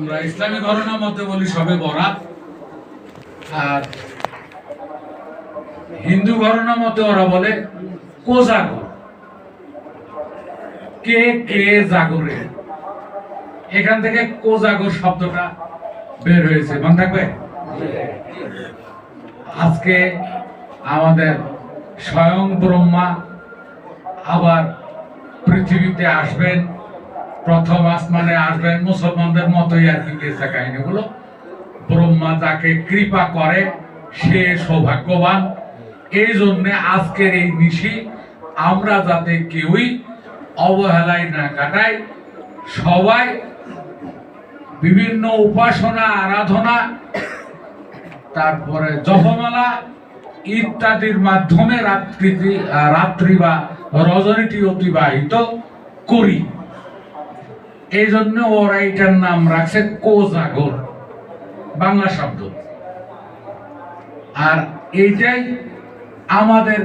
আমরা ইসলামী ঘরানার মধ্যে বলি সবে বরাত, আর হিন্দু ঘরানার মধ্যে ওরা বলে কোজাগর। কে কে জাগরে, এখান থেকে কোজাগর শব্দটা বের হয়েছে, মনে থাকবে। আজকে আমাদের স্বয়ং ব্রহ্মা আবার পৃথিবীতে আসবেন, প্রথম আসমানে আসবেন, মুসলমানদের মতোই আর কি কেসা কাহিনীগুলো। ব্রহ্মা যাকে কৃপা করে সে সৌভাগ্যবান। এই জন্য আজকের এই নিশি আমরা যাতে কেউই অবহেলায় না কাটাই, সবাই বিভিন্ন উপাসনা আরাধনা, তারপরে জপমালা ইত্যাদির মাধ্যমে রাত্রি বা রজনীটি অতিবাহিত করি। এই জন্য ওরা এটার নাম রাখছে কোজাগর, বাংলা শব্দ। আর এইটাই আমাদের